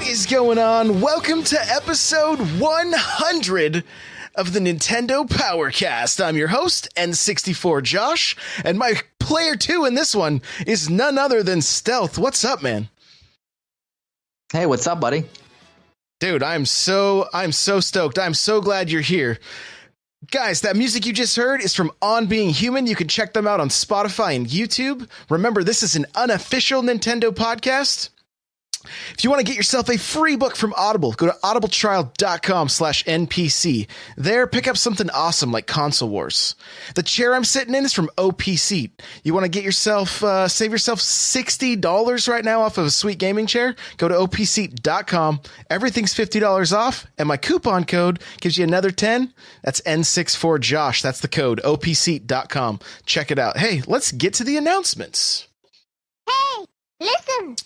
is going on? Welcome to episode 100 of the Nintendo Powercast. I'm your host, N64 Josh, and my player 2 in this one is none other than Stealth. What's up, man? Hey, what's up, buddy? Dude, I'm so stoked. I'm so glad you're here. Guys, that music you just heard is from On Being Human. You can check them out on Spotify and YouTube. Remember, this is an unofficial Nintendo podcast. If you want to get yourself a free book from Audible, go to audibletrial.com/NPC. There, pick up something awesome like Console Wars. The chair I'm sitting in is from OPC. You want to get yourself, save yourself $60 right now off of a sweet gaming chair? Go to opc.com. Everything's $50 off, and my coupon code gives you another 10. That's N64Josh. That's the code, opc.com. Check it out. Hey, let's get to the announcements. Hey, listen.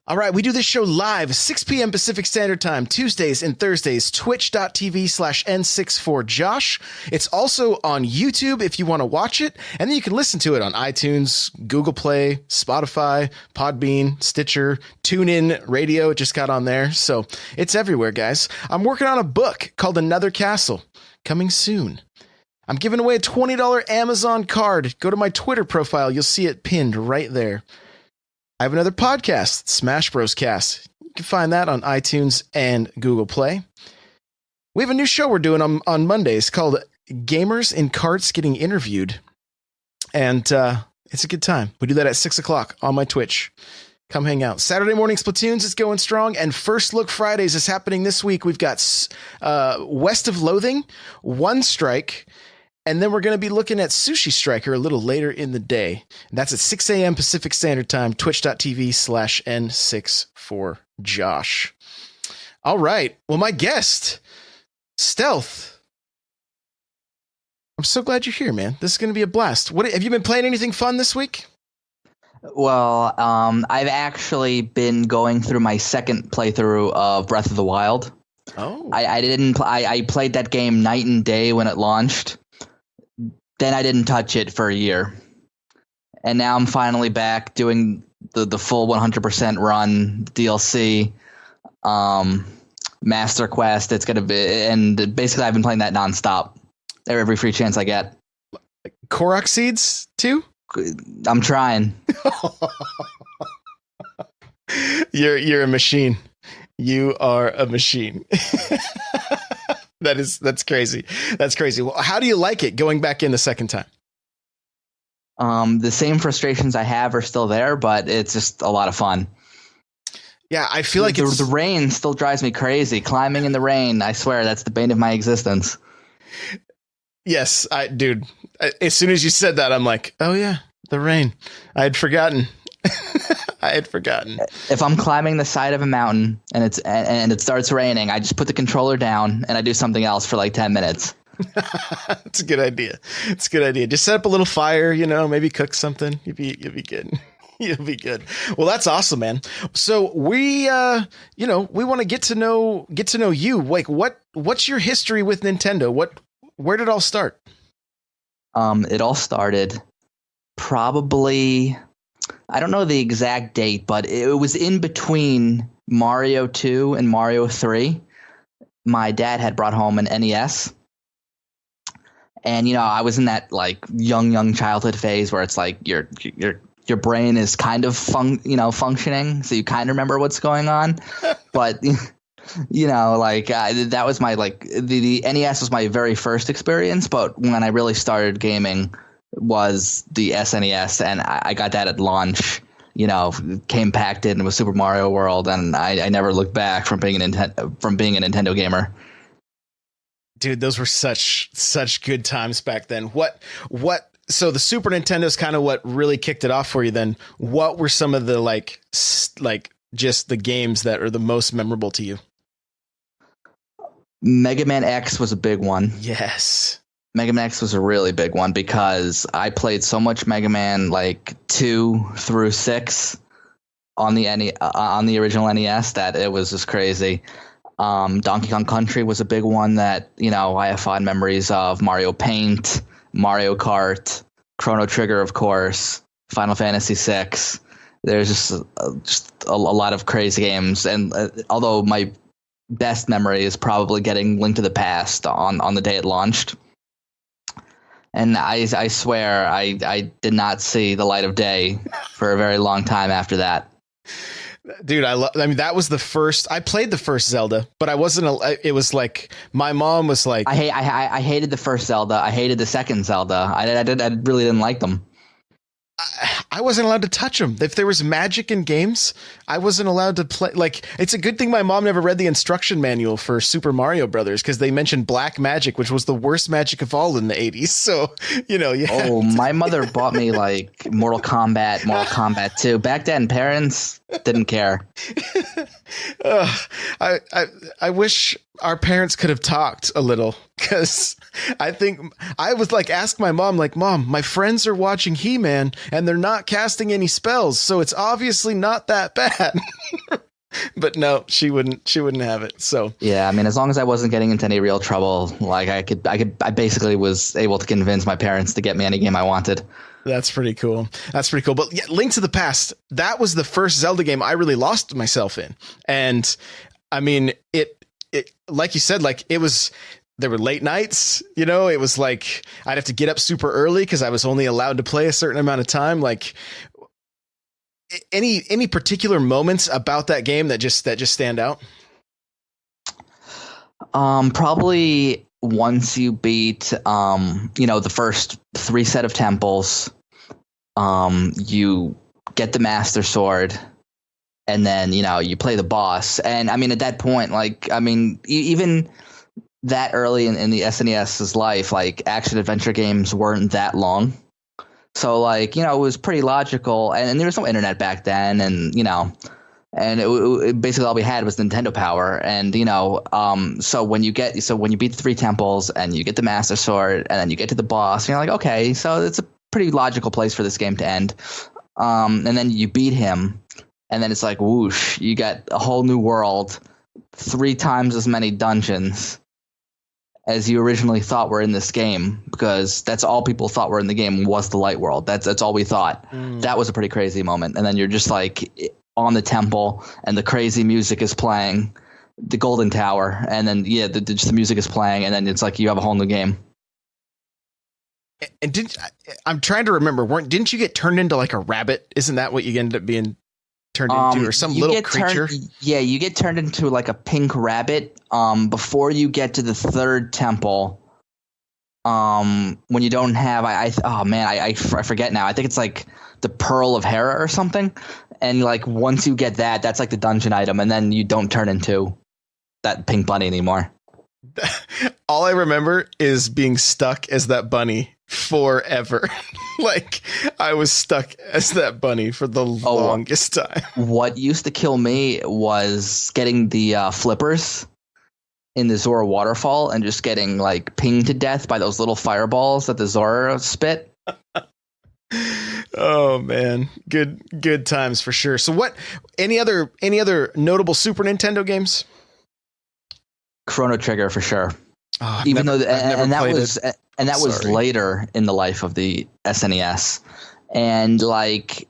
All right, we do this show live, 6 p.m. Pacific Standard Time, Tuesdays and Thursdays, twitch.tv/N64Josh. It's also on YouTube if you want to watch it, and then you can listen to it on iTunes, Google Play, Spotify, Podbean, Stitcher, TuneIn Radio. It just got on there, so it's everywhere, guys. I'm working on a book called Another Castle, coming soon. I'm giving away a $20 Amazon card. Go to my Twitter profile. You'll see it pinned right there. I have another podcast, Smash Bros. Cast. You can find that on iTunes and Google Play. We have a new show we're doing on Mondays called Gamers in Carts Getting Interviewed. And it's a good time. We do that at 6 o'clock on my Twitch. Come hang out. Saturday morning Splatoons is going strong. And First Look Fridays is happening this week. We've got West of Loathing, One Strike, and then we're going to be looking at Sushi Striker a little later in the day. And that's at 6 a.m. Pacific Standard Time, twitch.tv/N64Josh. All right. Well, my guest, Stealth. I'm so glad you're here, man. This is going to be a blast. What have you been playing anything fun this week? Well, I've actually been going through my second playthrough of Breath of the Wild. Oh. I played that game night and day when it launched. Then I didn't touch it for a year. And now I'm finally back doing the full 100% run DLC, Master Quest. It's going to be, and basically I've been playing that nonstop every free chance I get. Korok seeds too? I'm trying. You're a machine. You are a machine. That's crazy. That's crazy. Well, how do you like it going back in the second time? The same frustrations I have are still there, but it's just a lot of fun. Yeah, I feel like the rain still drives me crazy. Climbing in the rain, I swear, that's the bane of my existence. Yes, dude. As soon as you said that, I'm like, oh yeah, the rain. I had forgotten. I had forgotten. If I'm climbing the side of a mountain and it starts raining, I just put the controller down and I do something else for like 10 minutes. It's a good idea. It's a good idea. Just set up a little fire, maybe cook something. You'll be good. You'll be good. Well, that's awesome, man. So we want to get to know you. Like, what's your history with Nintendo? Where did it all start? It all started probably, I don't know the exact date, but it was in between Mario 2 and Mario 3. My dad had brought home an NES. And, I was in that like young childhood phase where it's like your brain is kind of functioning. So you kind of remember what's going on. But, that was my the NES was my very first experience. But when I really started gaming was the SNES, and I got that at launch. Came packed in with Super Mario World, and I never looked back from being a Nintendo gamer. Dude, those were such good times back then. So the Super Nintendo is kind of what really kicked it off for you then. What were some of the just the games that are the most memorable to you? Mega Man X was a big one. Yes. Mega Man X was a really big one because I played so much Mega Man 2 through 6 on the original NES that it was just crazy. Donkey Kong Country was a big one that, I have fond memories of. Mario Paint, Mario Kart, Chrono Trigger, of course, Final Fantasy VI. there's just a lot of crazy games. And although my best memory is probably getting Link to the Past on the day it launched. And I swear I did not see the light of day for a very long time after that. Dude, I mean, that was the first. I played the first Zelda, but I wasn't. It was like my mom was like, I hated the first Zelda. I hated the second Zelda. I really didn't like them. I wasn't allowed to touch them. If there was magic in games, I wasn't allowed to play. Like, it's a good thing my mom never read the instruction manual for Super Mario Brothers, because they mentioned black magic, which was the worst magic of all in the 80s. So, My mother bought me like Mortal Kombat 2. Back then, parents didn't care. I wish our parents could have talked a little, because I think I was like, ask my mom, like, Mom, my friends are watching He-Man and they're not casting any spells, so it's obviously not that bad. But no, she wouldn't have it. So yeah, I mean, as long as I wasn't getting into any real trouble, like I basically was able to convince my parents to get me any game I wanted. That's pretty cool. But yeah, Link to the Past, that was the first Zelda game I really lost myself in. And I mean, it like you said, like there were late nights, it was like I'd have to get up super early because I was only allowed to play a certain amount of time. Like, any particular moments about that game that just stand out? Probably once you beat, the first 3 set of temples, you get the Master Sword, and then, you play the boss. And I mean, at that point, like, I mean, even that early in the SNES's life, like, action adventure games weren't that long. So, like, it was pretty logical. And there was no internet back then. And, and it basically all we had was Nintendo Power. And, so when you beat the 3 temples and you get the Master Sword and then you get to the boss, you're like, okay, so it's a pretty logical place for this game to end. And then you beat him. And then it's like, whoosh, you got a whole new world, 3 times as many dungeons as you originally thought were in this game, because that's all people thought were in the game was the light world. That's all we thought. That was a pretty crazy moment. And then you're just like on the temple and the crazy music is playing, the Golden Tower, and then just the music is playing, and then it's like you have a whole new game. And I'm trying to remember, didn't you get turned into like a rabbit? Isn't that what you ended up being turned into, or some little creature? You get turned into like a pink rabbit before you get to the 3rd temple. When you don't have, I forget now. I think it's like the Pearl of Hera or something. And like once you get that's like the dungeon item, and then you don't turn into that pink bunny anymore. All I remember is being stuck as that bunny forever. Like, I was stuck as that bunny for the longest time. What used to kill me was getting the flippers in the Zora waterfall and just getting like pinged to death by those little fireballs that the Zora spit. Oh man, good times for sure. So any other notable Super Nintendo games? Chrono Trigger for sure. Oh, that was later in the life of the SNES, and like,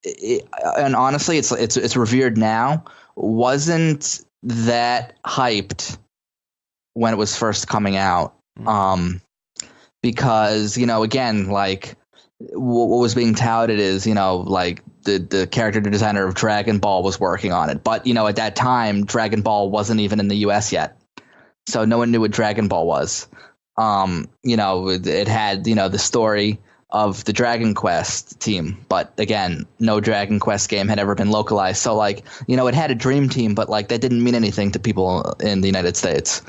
and honestly, it's revered now. Wasn't that hyped when it was first coming out? Because again, like, what was being touted is like the character designer of Dragon Ball was working on it, but at that time Dragon Ball wasn't even in the US yet. So no one knew what Dragon Ball was. It had, the story of the Dragon Quest team, but again, no Dragon Quest game had ever been localized. So like, it had a dream team, but like that didn't mean anything to people in the United States.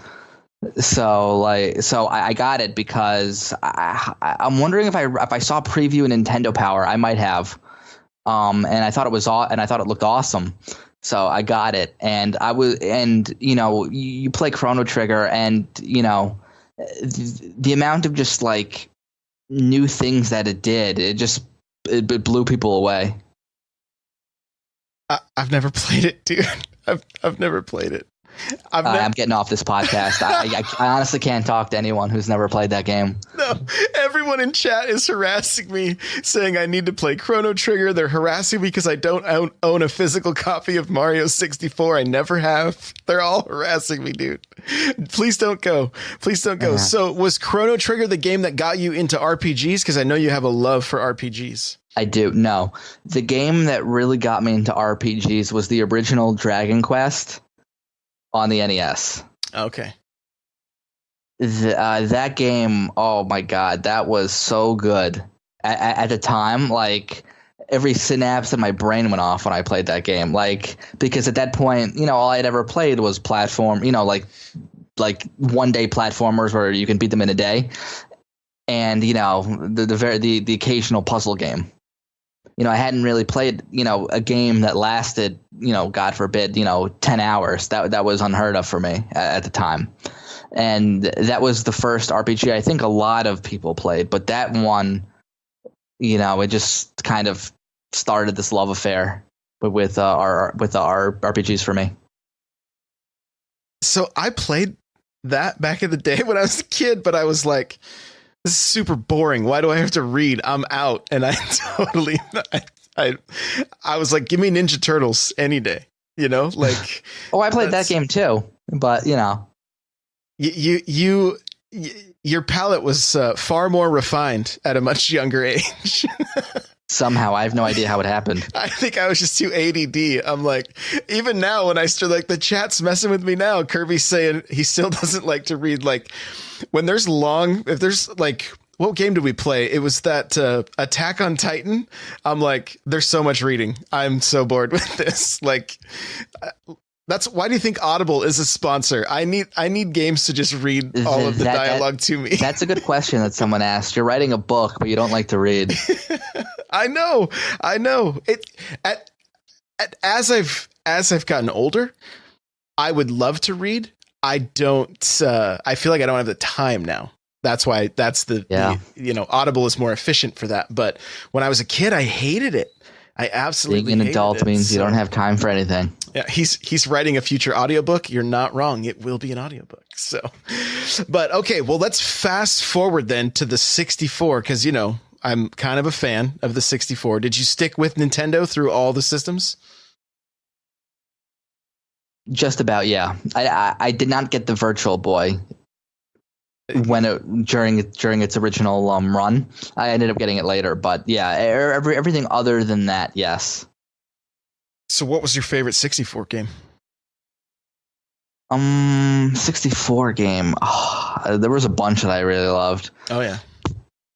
So I got it because I'm wondering if I saw a preview in Nintendo Power, I might have. And I thought it looked awesome. So I got it, and you play Chrono Trigger, and the amount of just like new things that it did, it blew people away. I've never played it, dude. I've never played it. I'm getting off this podcast. I honestly can't talk to anyone who's never played that game. No, everyone in chat is harassing me, saying I need to play Chrono Trigger. They're harassing me because I don't own a physical copy of Mario 64. I never have. They're all harassing me, dude. Please don't go. Please don't go. So was Chrono Trigger the game that got you into RPGs? Because I know you have a love for RPGs. I do. No. The game that really got me into RPGs was the original Dragon Quest on the NES. Okay. That game, oh my God, that was so good. At the time, like, every synapse in my brain went off when I played that game. Like, because at that point, all I had ever played was platform, like one-day platformers where you can beat them in a day. And, the occasional puzzle game. I hadn't really played, a game that lasted, God forbid, 10 hours. That was unheard of for me at the time. And that was the first RPG I think a lot of people played. But that one, it just kind of started this love affair with our RPGs for me. So I played that back in the day when I was a kid, but I was like, this is super boring. Why do I have to read? I'm out. And I totally, I was like, give me Ninja Turtles any day, like. Oh, I played that game too, but your palate was far more refined at a much younger age. Somehow, I have no idea how it happened. I think I was just too ADD. I'm like, even now when I start, like, the chat's messing with me now. Kirby's saying he still doesn't like to read. Like, when there's if there's like, what game did we play? It was that Attack on Titan. I'm like, there's so much reading. I'm so bored with this. Like, that's why do you think Audible is a sponsor? I need games to just read all of the dialogue to me. That's a good question that someone asked. You're writing a book, but you don't like to read. I know. It as I've gotten older, I would love to read. I don't. I feel like I don't have the time now. That's why. The Audible is more efficient for that. But when I was a kid, I hated it. I absolutely being an adult means you don't have time for anything. Yeah, he's writing a future audiobook. You're not wrong. It will be an audiobook. So, but okay, well, let's fast forward then to the 64 because I'm kind of a fan of the 64. Did you stick with Nintendo through all the systems? Just about, yeah. I did not get the Virtual Boy during its original run. I ended up getting it later, but yeah, everything other than that, yes. So what was your favorite 64 game? 64 game. Oh, there was a bunch that I really loved. Oh yeah.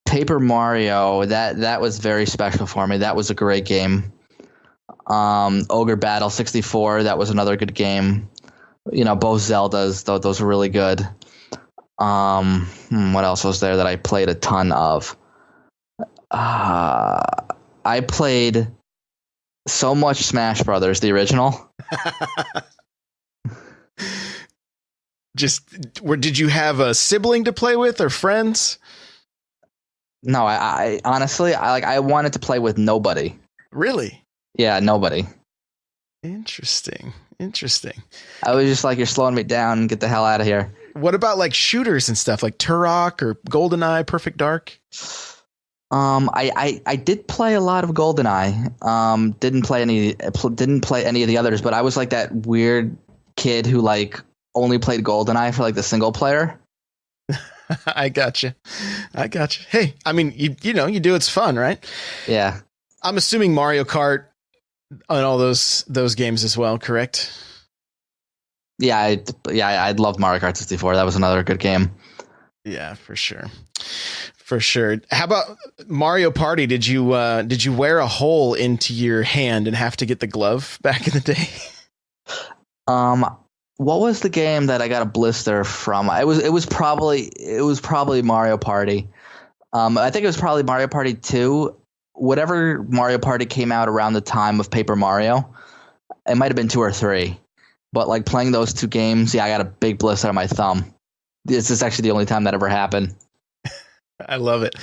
Paper Mario, that was very special for me. That was a great game. Ogre Battle 64, that was another good game. Both Zeldas, those were really good. What else was there that I played a ton of? I played so much Smash Brothers, the original. Did you have a sibling to play with or friends? No, I honestly, I wanted to play with nobody. Really? Yeah, nobody. Interesting. I was just like, you're slowing me down. Get the hell out of here. What about like shooters and stuff like Turok or GoldenEye, Perfect Dark? I did play a lot of GoldenEye. Didn't play any of the others, but I was like that weird kid who like only played GoldenEye for like the single player. I gotcha. Hey, I mean, you do, it's fun, right? Yeah. I'm assuming Mario Kart and all those games as well, correct? Yeah, I'd love Mario Kart 64. That was another good game. Yeah, for sure. How about Mario Party? Did you wear a hole into your hand and have to get the glove back in the day? What was the game that I got a blister from? It was probably Mario Party. I think it was probably Mario Party 2. Whatever Mario Party came out around the time of Paper Mario. It might have been 2 or 3. But like playing those 2 games, yeah, I got a big blister on my thumb. This is actually the only time that ever happened. I love it.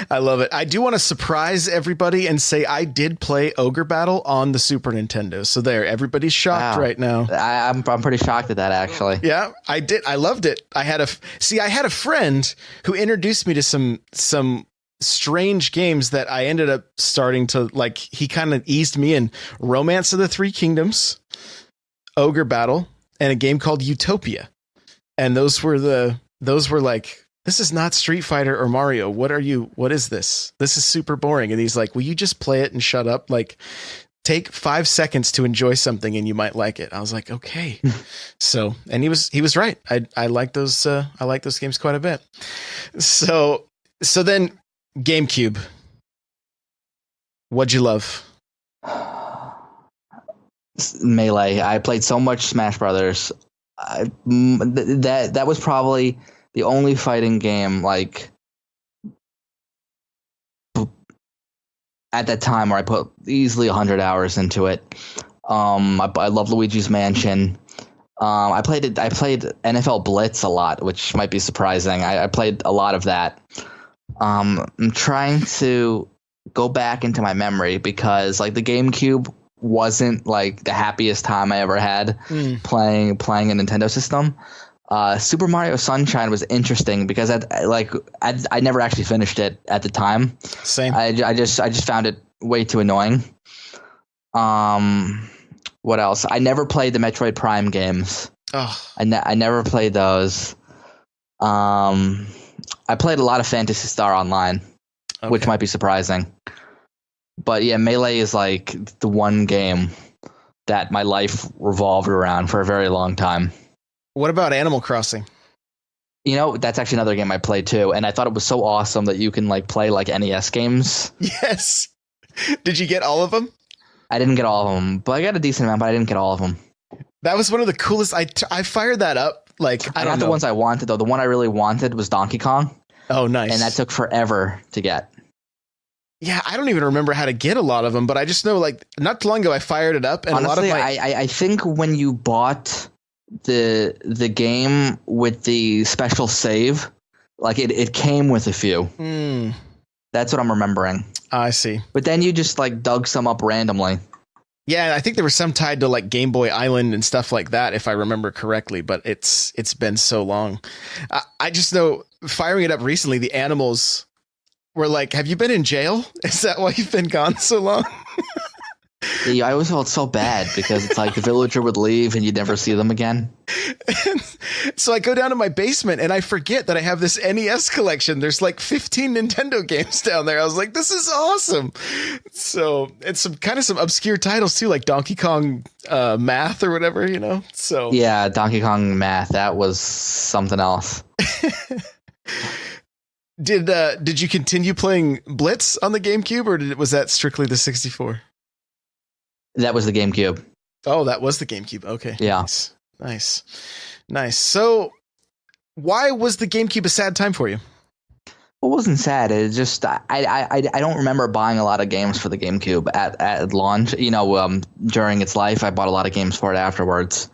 I love it. I do want to surprise everybody and say I did play Ogre Battle on the Super Nintendo. So there, everybody's shocked right now. I'm pretty shocked at that, actually. Yeah, I did. I loved it. I had a friend who introduced me to some strange games that I ended up starting to like. He kind of eased me in Romance of the Three Kingdoms, Ogre Battle, and a game called Utopia. And those were like, this is not Street Fighter or Mario. What is this? This is super boring. And he's like, will you just play it and shut up? Like, take 5 seconds to enjoy something and you might like it. I was like, okay. So, and he was right. I like those games quite a bit. So then GameCube. What'd you love? Melee. I played so much Smash Brothers. That was probably the only fighting game like at that time where I put easily 100 hours into it. I love Luigi's Mansion. I played NFL Blitz a lot, which might be surprising. I played a lot of that. I'm trying to go back into my memory because like the GameCube wasn't like the happiest time I ever had playing a Nintendo system. Super Mario Sunshine was interesting because I never actually finished it at the time. Same. I just found it way too annoying. What else? I never played the Metroid Prime games. Oh. I never played those. I played a lot of Phantasy Star Online, which might be surprising. But yeah, Melee is like the one game that my life revolved around for a very long time. What about Animal Crossing? You know, that's actually another game I played too, and I thought it was so awesome that you can like play like NES games. Yes. Did you get all of them? I didn't get all of them, but I got a decent amount, but I didn't get all of them. That was one of the coolest. I fired that up. Like I got the ones I wanted though. The one I really wanted was Donkey Kong. Oh, nice. And that took forever to get. Yeah, I don't even remember how to get a lot of them, but I just know like not too long ago I fired it up, and honestly, a lot of I think when you bought the game with the special save, like it came with a few. That's what I'm remembering. I see. But then you just like dug some up randomly. Yeah, I think there was some tied to like Game Boy Island and stuff like that, if I remember correctly. But it's been so long. I just know firing it up recently, the animals were like, "Have you been in jail? Is that why you've been gone so long?" Yeah, I always felt so bad because it's like the villager would leave and you'd never see them again. So I go down to my basement and I forget that I have this NES collection. There's like 15 Nintendo games down there. I was like, this is awesome. So it's some obscure titles too, like Donkey Kong Math or whatever, you know? So yeah, Donkey Kong Math. That was something else. Did you continue playing Blitz on the GameCube or was that strictly the 64? That was the GameCube. Oh, that was the GameCube. Okay. Yeah. Nice. So why was the GameCube a sad time for you? It wasn't sad. It just, I don't remember buying a lot of games for the GameCube at launch. You know, during its life, I bought a lot of games for it afterwards.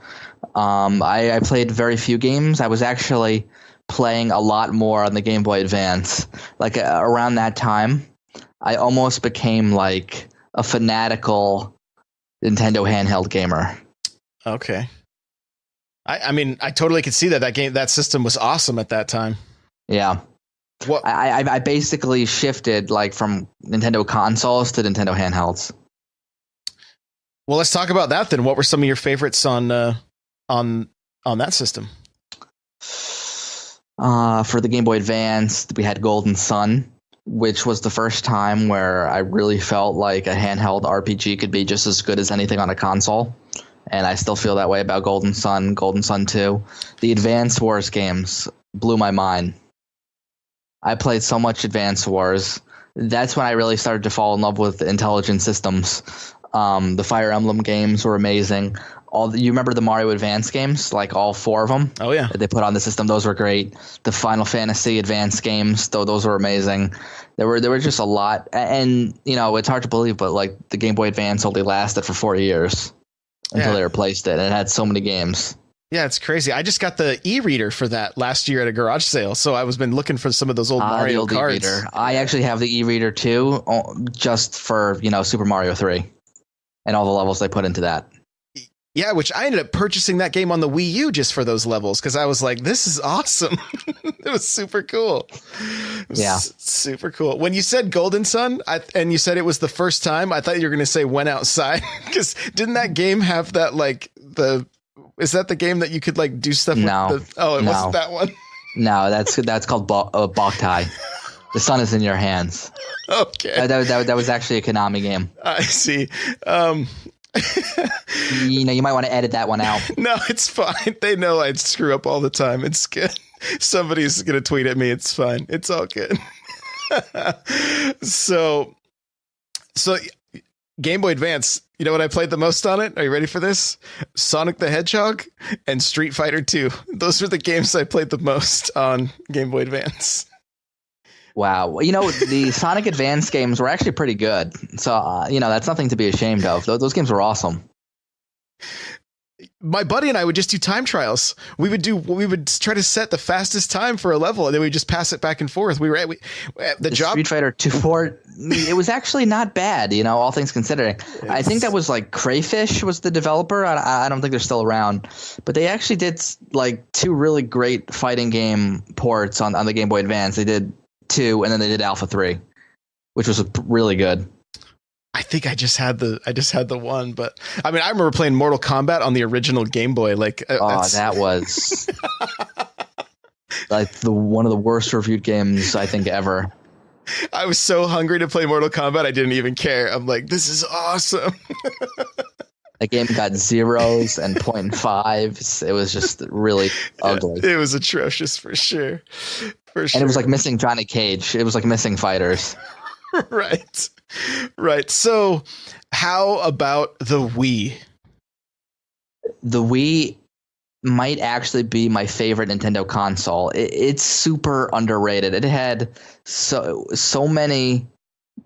I played very few games. I was actually playing a lot more on the Game Boy Advance. Like around that time, I almost became like a fanatical Nintendo handheld gamer. Okay. I mean, I totally could see that system was awesome at that time. Yeah. What I basically shifted like from Nintendo consoles to Nintendo handhelds. Well, let's talk about that then. What were some of your favorites on that system? For the Game Boy Advance, we had Golden Sun, which was the first time where I really felt like a handheld RPG could be just as good as anything on a console. And I still feel that way about Golden Sun, Golden Sun 2. The Advance Wars games blew my mind. I played so much Advance Wars. That's when I really started to fall in love with intelligent systems. The Fire Emblem games were amazing. You remember the Mario Advance games, like all 4 of them? Oh, yeah. That they put on the system. Those were great. The Final Fantasy Advance games, those were amazing. There were just a lot. And, you know, it's hard to believe, but like the Game Boy Advance only lasted for 4 years until they replaced it. And it had so many games. Yeah, it's crazy. I just got the e-reader for that last year at a garage sale, so I was been looking for some of those old Mario old cards. E-reader. I actually have the e-reader too, just for Super Mario 3 and all the levels they put into that. Yeah, which I ended up purchasing that game on the Wii U just for those levels because I was like, this is awesome. It was super cool. Yeah, super cool. When you said Golden Sun and you said it was the first time, I thought you were going to say Went Outside because didn't that game have that is that the game that you could like do stuff with? It wasn't that one. No, that's called Boktai. The sun is in your hands. Okay. That was actually a Konami game. I see. You might want to edit that one out. No, it's fine. They know I'd screw up all the time. It's good. Somebody's going to tweet at me. It's fine. It's all good. So Game Boy Advance, you know what I played the most on it? Are you ready for this? Sonic the Hedgehog and Street Fighter 2. Those were the games I played the most on Game Boy Advance. Wow. The Sonic Advance games were actually pretty good. So, that's nothing to be ashamed of. Those games were awesome. My buddy and I would just do time trials. We would try to set the fastest time for a level, and then we just pass it back and forth. The Street Fighter 2 port, it was actually not bad, all things considering. I think that was like Crayfish was the developer. I don't think they're still around, but they actually did like 2 really great fighting game ports on the Game Boy Advance. They did 2, and then they did Alpha 3, which was really good. I think I just had the one, but I mean, I remember playing Mortal Kombat on the original Game Boy. That was like one of the worst reviewed games I think ever. I was so hungry to play Mortal Kombat, I didn't even care. I'm like, this is awesome. The game got 0s and 0.5s. It was just really ugly. It was atrocious for sure. And it was like missing Johnny Cage. It was like missing fighters. Right. So how about the Wii? The Wii might actually be my favorite Nintendo console. It's super underrated. It had so many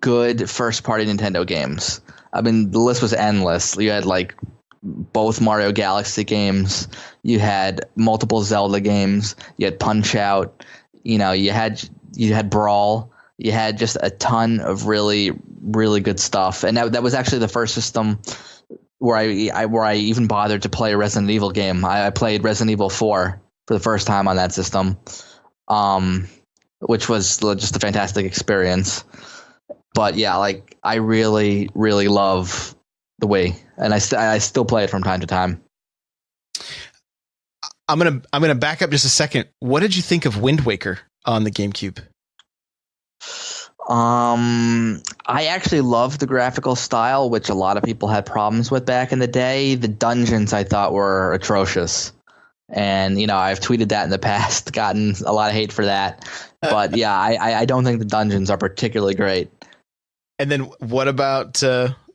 good first-party Nintendo games. I mean, the list was endless. You had like both Mario Galaxy games. You had multiple Zelda games. You had Punch-Out. You had Brawl. You had just a ton of really, really good stuff. And that was actually the first system where I even bothered to play a Resident Evil game. I played Resident Evil 4 for the first time on that system, which was just a fantastic experience. But yeah, like I really, really love the Wii, and I still play it from time to time. I'm gonna back up just a second. What did you think of Wind Waker on the GameCube? I actually love the graphical style, which a lot of people had problems with back in the day. The dungeons I thought were atrocious. And, I've tweeted that in the past, gotten a lot of hate for that. But yeah, I don't think the dungeons are particularly great. And then what about,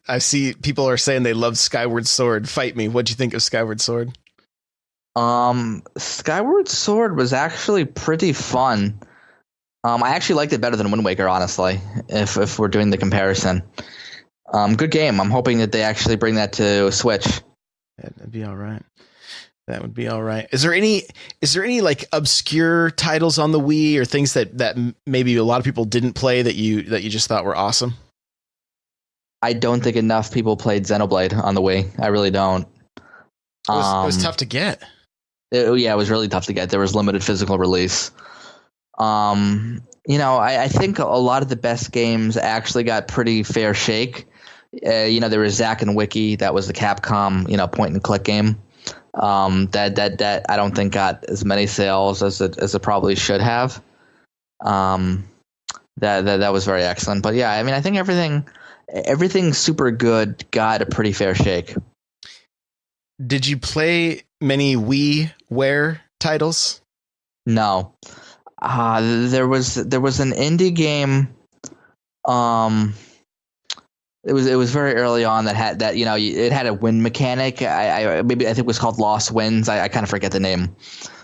I see people are saying they love Skyward Sword. Fight me. What'd you think of Skyward Sword? Skyward Sword was actually pretty fun. I actually liked it better than Wind Waker, honestly, if we're doing the comparison. Good game. I'm hoping that they actually bring that to Switch. That'd be all right. That would be all right. Is there any like obscure titles on the Wii or things that maybe a lot of people didn't play that you just thought were awesome? I don't think enough people played Xenoblade on the Wii. I really don't. It was tough to get. It was really tough to get. There was limited physical release. I think a lot of the best games actually got pretty fair shake. There was Zack and Wiki. That was the Capcom, point and click game. That I don't think got as many sales as it probably should have. That was very excellent. But yeah, I mean, I think everything super good got a pretty fair shake. Did you play many WiiWare titles? No. There was an indie game. It was very early on that had that it had a wind mechanic. I think it was called Lost Winds. I kind of forget the name.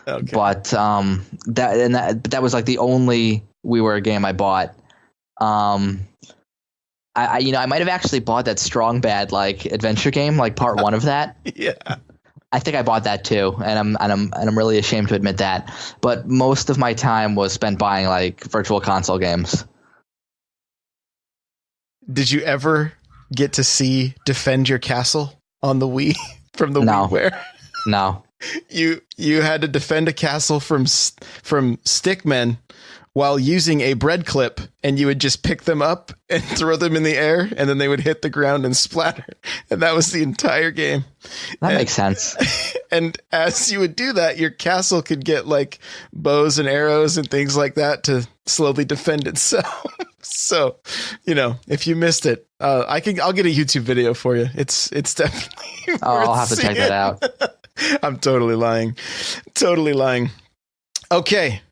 Okay. But that was like the only WiiWare game I bought. I might have actually bought that Strong Bad like adventure game, like part 1 of that. Yeah. I think I bought that too, and I'm really ashamed to admit that. But most of my time was spent buying like virtual console games. Did you ever get to see Defend Your Castle on the Wii from the WiiWare? No. You had to defend a castle from stickmen while using a bread clip, and you would just pick them up and throw them in the air, and then they would hit the ground and splatter. And that was the entire game. That makes sense. And as you would do that, your castle could get like bows and arrows and things like that to slowly defend itself. So, if you missed it, I'll get a YouTube video for you. It's definitely. I'll have to check that out. I'm totally lying. Totally lying. Okay.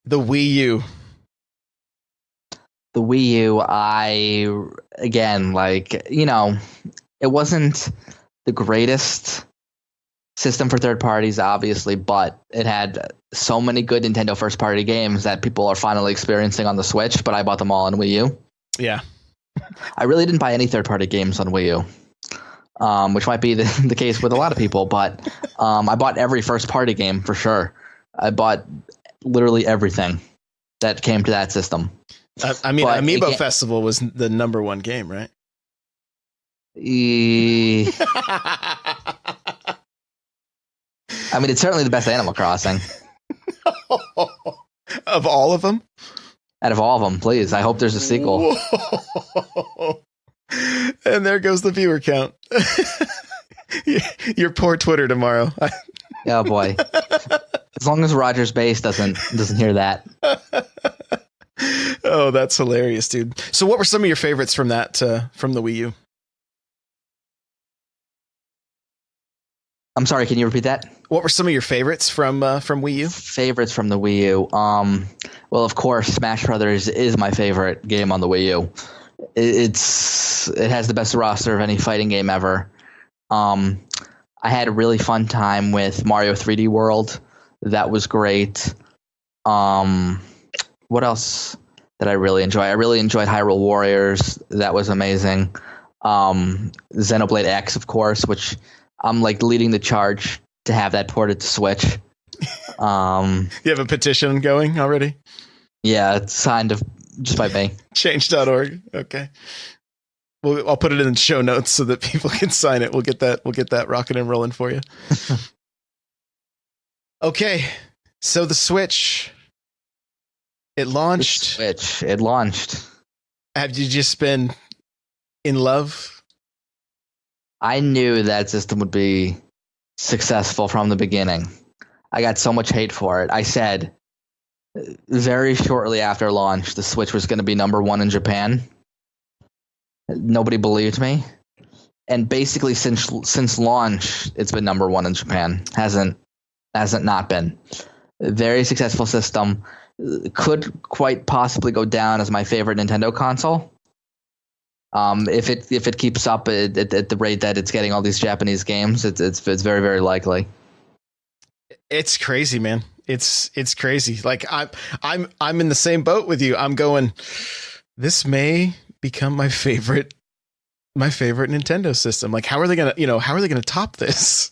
The Wii U. The Wii U, it wasn't the greatest system for third parties, obviously, but it had so many good Nintendo first party games that people are finally experiencing on the Switch, but I bought them all on Wii U. Yeah. I really didn't buy any third party games on Wii U. Which might be the case with a lot of people, but I bought every first party game for sure. I bought literally everything that came to that system. Amiibo Festival was the number one game, right? It's certainly the best Animal Crossing. Of all of them? Out of all of them, please. I hope there's a sequel. Whoa. And there goes the viewer count. Your poor Twitter tomorrow. Oh boy! As long as Rogers Base doesn't hear that. Oh, that's hilarious, dude. So, what were some of your favorites from that from the Wii U? I'm sorry. Can you repeat that? What were some of your favorites from Wii U? Favorites from the Wii U. Well, of course, Smash Brothers is my favorite game on the Wii U. It has the best roster of any fighting game ever. I had a really fun time with Mario 3D World. That was great. What else did I really enjoy? I really enjoyed Hyrule Warriors. That was amazing. Xenoblade X, of course, which I'm like leading the charge to have that ported to Switch. You have a petition going already? Yeah, it's signed just by me. Change.org. Okay. I'll put it in the show notes so that people can sign it. We'll get that rocking and rolling for you. Okay. So the Switch, it launched. Have you just been in love? I knew that system would be successful from the beginning. I got so much hate for it. I said very shortly after launch, the Switch was going to be number one in Japan. Nobody believed me. And basically since launch, it's been number one in Japan. Hasn't not been. Very successful system. Could quite possibly go down as my favorite Nintendo console. If it keeps up at the rate that it's getting all these Japanese games, it's very, very likely. It's crazy, man. It's crazy. Like I'm in the same boat with you. I'm going, this may become my favorite Nintendo system. Like, how are they gonna top this?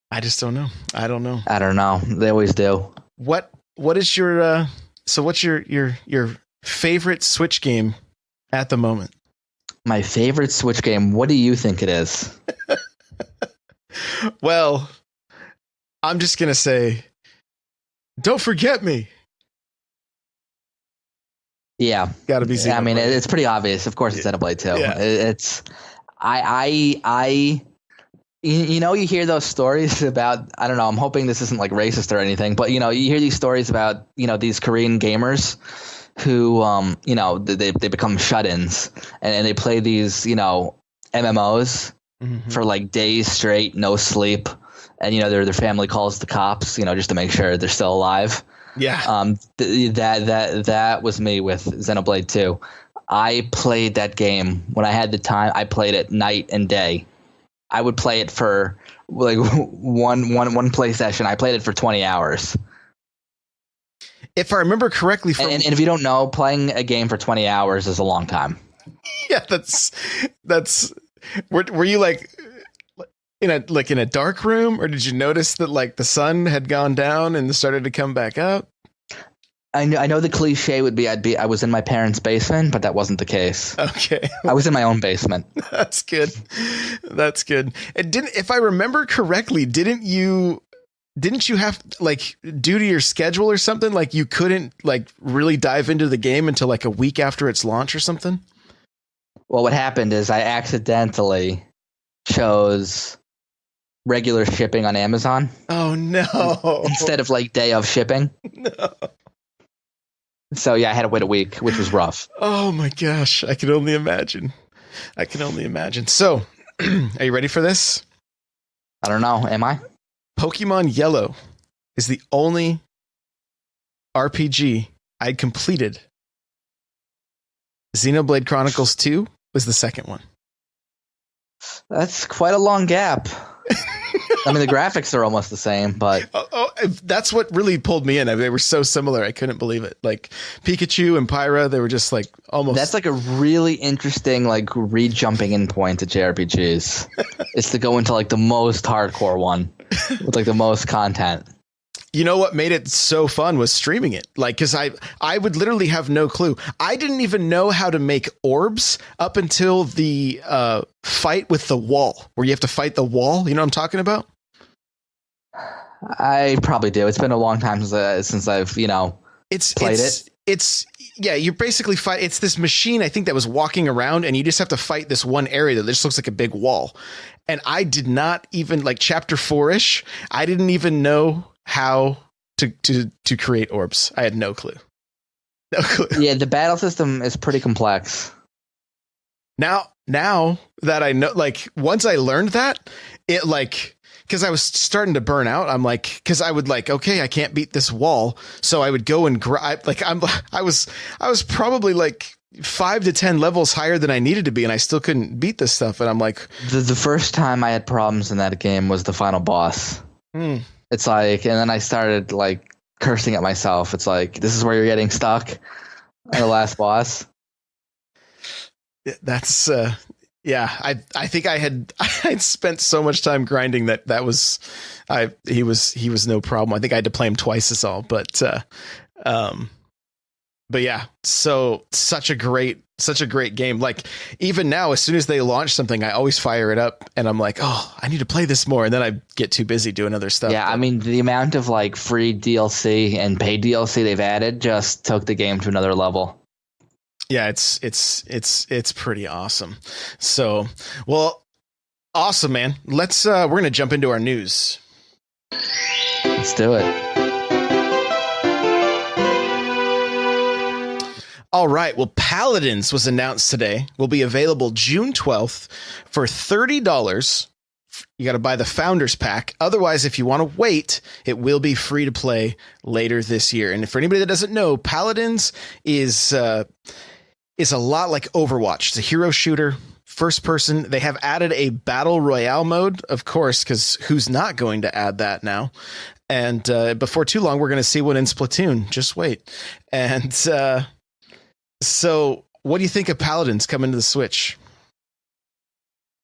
I just don't know. I don't know. They always do. What is your what's your favorite Switch game at the moment? My favorite Switch game. What do you think it is? Well, I'm just gonna say, Don't Forget Me. Yeah, gotta be. I mean, it's pretty obvious. Of course, it's Xenoblade 2. Yeah. It's you hear those stories about, I don't know, I'm hoping this isn't like racist or anything, but you hear these stories about these Korean gamers who they become shut-ins and they play these MMOs for like days straight, no sleep, and their family calls the cops just to make sure they're still alive. Yeah. That was me with Xenoblade 2. I played that game when I had the time. I played it night and day. I would play it for like one play session. I played it for 20 hours. If I remember correctly, and if you don't know, playing a game for 20 hours is a long time. Yeah, that's. Were you like? in a dark room, or did you notice that like the sun had gone down and started to come back up? I know the cliche would be I was in my parents' basement, but that wasn't the case. Okay. I was in my own basement. That's good. That's good. It didn't, if I remember correctly, didn't you have like due to your schedule or something, like you couldn't like really dive into the game until like a week after its launch or something? Well, what happened is I accidentally chose regular shipping on Amazon. Oh no. Instead of like day of shipping. No. So yeah, I had to wait a week, which was rough. Oh my gosh. I can only imagine. So, are you ready for this? I don't know. Am I? Pokemon Yellow is the only RPG I'd completed. Xenoblade Chronicles 2 was the second one. That's quite a long gap. I mean, the graphics are almost the same, but that's what really pulled me in. I mean, they were so similar. I couldn't believe it. Like Pikachu and Pyra, they were just like almost. That's like a really interesting like re-jumping in point to JRPGs. Is to go into like the most hardcore one with like the most content. You know what made it so fun was streaming it. Like, because I would literally have no clue. I didn't even know how to make orbs up until the fight with the wall, where you have to fight the wall. You know what I'm talking about? I probably do. It's been a long time since I've played it. It's yeah. You basically fight. It's this machine, I think, that was walking around, and you just have to fight this one area that just looks like a big wall. And I did not even like chapter 4-ish. I didn't even know how to create orbs. I had no clue. No clue. Yeah, the battle system is pretty complex. Now that I know, like once I learned that, it like. Because I was starting to burn out. I'm like, because I would like, okay, I can't beat this wall, so I would go and I was probably like 5 to 10 levels higher than I needed to be, and I still couldn't beat this stuff. And I'm like, the first time I had problems in that game was the final boss. It's like, and then I started like cursing at myself. It's like, this is where you're getting stuck at the last boss. That's yeah, I think I'd spent so much time grinding that was he was no problem. I think I had to play him twice as all, but yeah, so such a great game. Like even now, as soon as they launch something, I always fire it up and I'm like, oh, I need to play this more, and then I get too busy doing other stuff. Yeah, I mean the amount of like free DLC and paid DLC they've added just took the game to another level. Yeah, it's pretty awesome. So, well, awesome, man. We're going to jump into our news. Let's do it. All right. Well, Paladins was announced today. Will be available June 12th for $30. You got to buy the Founders Pack. Otherwise, if you want to wait, it will be free to play later this year. And for anybody that doesn't know, Paladins is a lot like Overwatch. It's a hero shooter, first person. They have added a battle royale mode, of course, because who's not going to add that now? And before too long, we're going to see one in Splatoon. Just wait. And so what do you think of Paladins coming to the Switch?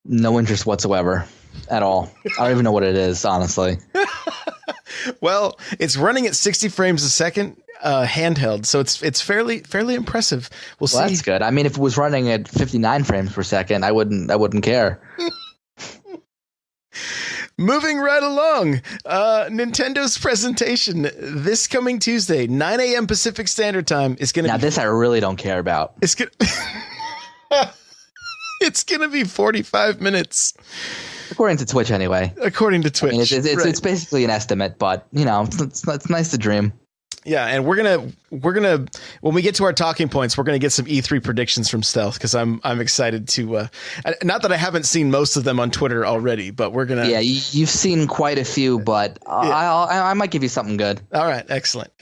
No interest whatsoever at all. I don't even know what it is, honestly. Well, it's running at 60 frames a second. Handheld, so it's fairly impressive. We'll see. That's good. I mean, if it was running at 59 frames per second, I wouldn't care. Moving right along, Nintendo's presentation this coming Tuesday, 9 a.m. Pacific Standard Time is going to. Now, this I really don't care about. It's going to be 45 minutes. According to Twitch, anyway. According to Twitch, I mean, it's basically an estimate, but it's nice to dream. Yeah, and we're gonna when we get to our talking points, we're gonna get some E3 predictions from Stealth, because I'm excited to. Not that I haven't seen most of them on Twitter already, but we're gonna. Yeah, you've seen quite a few, but I might give you something good. All right, excellent.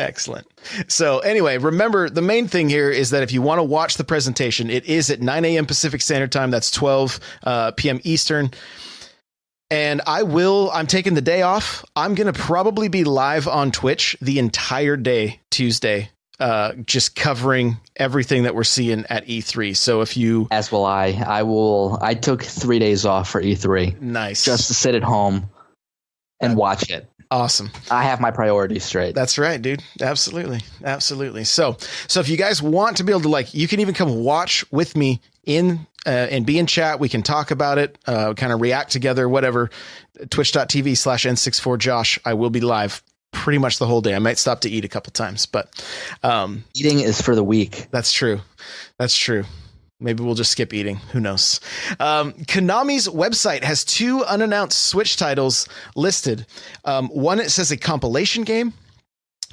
So anyway, remember the main thing here is that if you want to watch the presentation, it is at 9 a.m. Pacific Standard Time. That's 12 p.m. Eastern. And I'm taking the day off. I'm going to probably be live on Twitch the entire day, Tuesday, just covering everything that we're seeing at E3. So if you, as will I. I took 3 days off for E3. Nice. Just to sit at home and watch it. Awesome. I have my priorities straight. That's right, dude. Absolutely. So if you guys want to be able to, like, you can even come watch with me in and be in chat. We can talk about it, kind of react together, whatever. Twitch.tv/N64Josh. I will be live pretty much the whole day. I might stop to eat a couple times, but eating is for the weak. That's true. Maybe we'll just skip eating. Who knows? Konami's website has 2 unannounced Switch titles listed. One, it says a compilation game.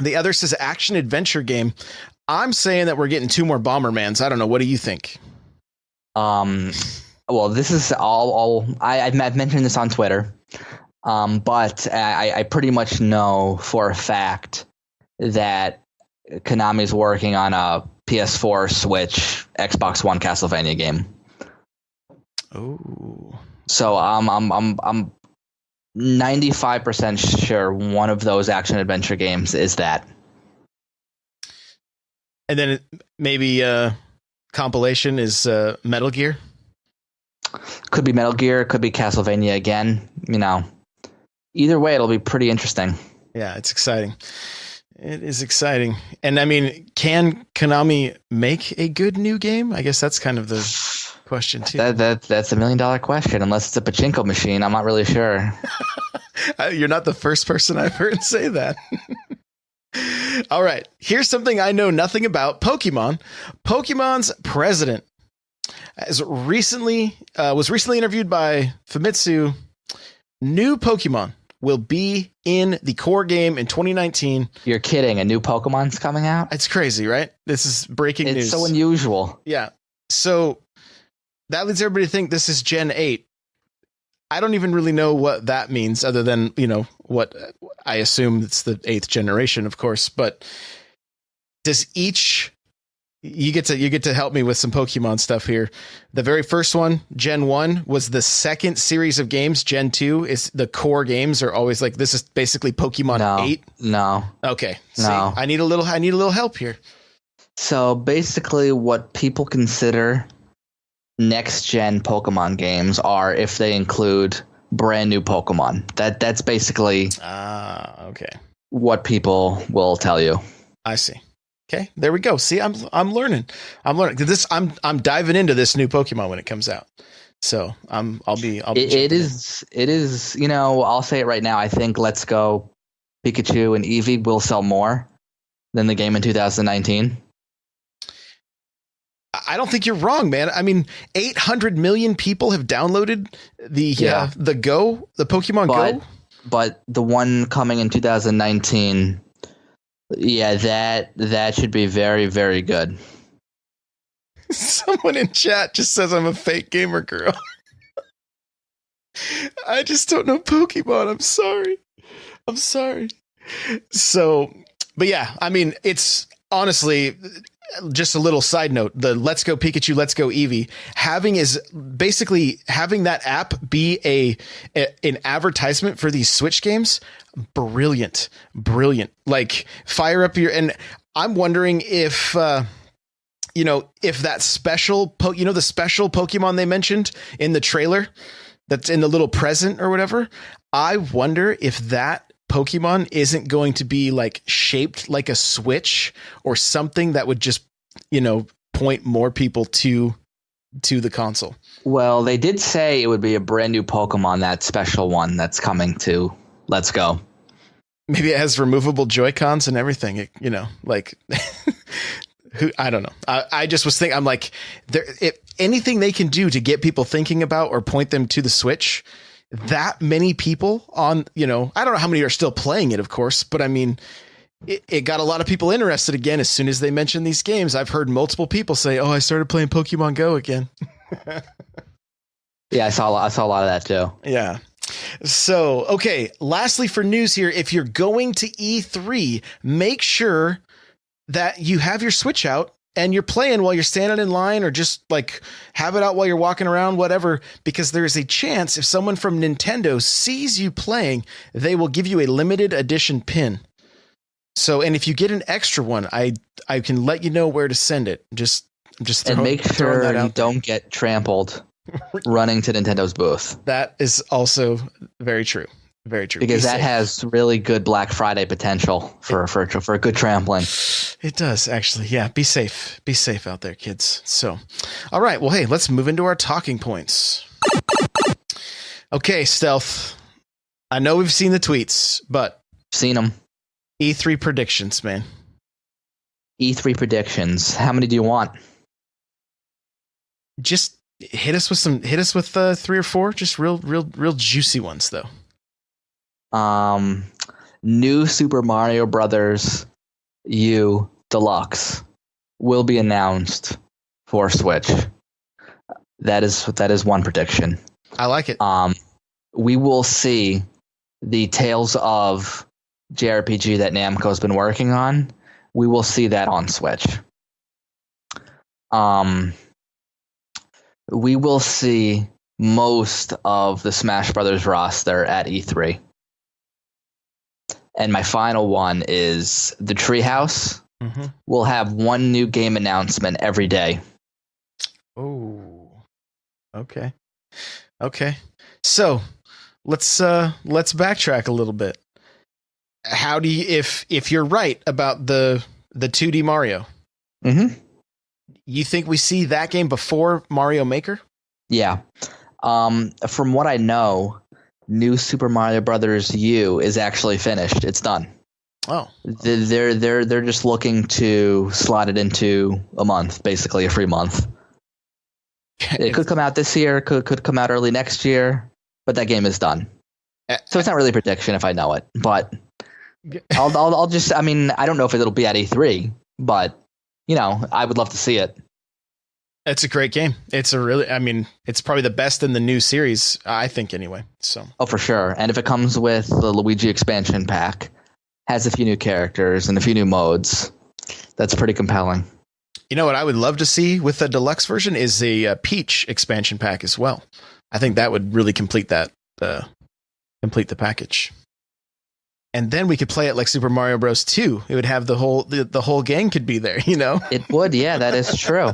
The other says action adventure game. I'm saying that we're getting 2 more Bombermans. I don't know. What do you think? Well, this is all I've mentioned this on Twitter. But I pretty much know for a fact that Konami's working on a PS4, Switch, Xbox One Castlevania game. Oh. So I'm 95% sure one of those action adventure games is that. And then maybe compilation is Metal Gear. Could be Metal Gear, could be Castlevania again. You know, either way, it'll be pretty interesting. Yeah, it's exciting. It is exciting. And I mean, can Konami make a good new game? I guess that's kind of the question too. That's $1 million question. Unless it's a pachinko machine, I'm not really sure. You're not the first person I've heard say that. All right. Here's something I know nothing about. Pokemon. Pokemon's president was recently interviewed by Famitsu. New Pokemon will be in the core game in 2019. You're kidding. A new Pokemon's coming out? It's crazy, right? This is breaking news. It's so unusual. Yeah. So that leads everybody to think this is Gen 8. I don't even really know what that means other than, what I assume it's the 8th generation, of course. But does each... You get to help me with some Pokemon stuff here. The very first one, Gen 1, was the second series of games. Gen 2 is the core games are always like, this is basically Pokemon 8. No. Okay. No. See, I need a little help here. So basically what people consider next gen Pokemon games are if they include brand new Pokemon. That's basically okay. what people will tell you. I see. Okay, there we go. See, I'm learning. This. I'm diving into this new Pokemon when it comes out. So It is. I'll say it right now. I think Let's Go Pikachu and Eevee will sell more than the game in 2019. I don't think you're wrong, man. I mean, 800 million people have downloaded the Pokemon Go. But the one coming in 2019. Yeah, that should be very, very good. Someone in chat just says I'm a fake gamer girl. I just don't know Pokemon. I'm sorry. So, but yeah, I mean, it's honestly just a little side note. The Let's Go Pikachu, Let's Go Eevee having that app be an advertisement for these Switch games. Brilliant. Like fire up and I'm wondering if, if that special, the special Pokemon they mentioned in the trailer that's in the little present or whatever. I wonder if that Pokemon isn't going to be like shaped like a Switch or something that would just, point more people to the console. Well, they did say it would be a brand new Pokemon, that special one that's coming to Let's Go. Maybe it has removable Joy-Cons and everything, like I don't know. I just was thinking, I'm like, if anything they can do to get people thinking about or point them to the Switch, that many people on, I don't know how many are still playing it, of course, but I mean, it got a lot of people interested again as soon as they mentioned these games. I've heard multiple people say, "Oh, I started playing Pokemon Go again." Yeah, I saw a lot of that too. Yeah. So, okay. Lastly, for news here, if you're going to E3, make sure that you have your Switch out and you're playing while you're standing in line, or just like have it out while you're walking around, whatever, because there's a chance if someone from Nintendo sees you playing, they will give you a limited edition pin. So, and if you get an extra one, I can let you know where to send it. Just and make sure you don't get trampled running to Nintendo's booth. That is also very true. Very true. Because that has really good Black Friday potential for a good trampling. It does, actually. Yeah, be safe. Be safe out there, kids. So, all right. Well, hey, let's move into our talking points. Okay, Stealth. I know we've seen the tweets, but... Seen them. E3 predictions, man. E3 predictions. How many do you want? Just hit us with 3 or 4. Just real juicy ones, though. New Super Mario Brothers U Deluxe will be announced for Switch. That is one prediction. I like it. We will see the Tales of JRPG that Namco's been working on. We will see that on Switch. We will see most of the Smash Brothers roster at E3. And my final one is the Treehouse. Mm-hmm. We'll have one new game announcement every day. Oh, okay. So let's backtrack a little bit. How do you, if you're right about the 2D Mario, you think we see that game before Mario Maker? Yeah. From what I know, New Super Mario Brothers U is actually finished. It's done. Oh. They're just looking to slot it into a month, basically a free month. It could come out this year, could come out early next year, but that game is done. So it's not really a prediction if I know it, but I'll just, I mean, I don't know if it'll be at E3, but I would love to see it. It's a great game. It's probably the best in the new series, I think, anyway. So. Oh, for sure. And if it comes with the Luigi expansion pack, has a few new characters and a few new modes, that's pretty compelling. You know what I would love to see with the deluxe version is a Peach expansion pack as well. I think that would really complete the package. And then we could play it like Super Mario Bros. 2. It would have the whole gang could be there, It would, yeah, that is true.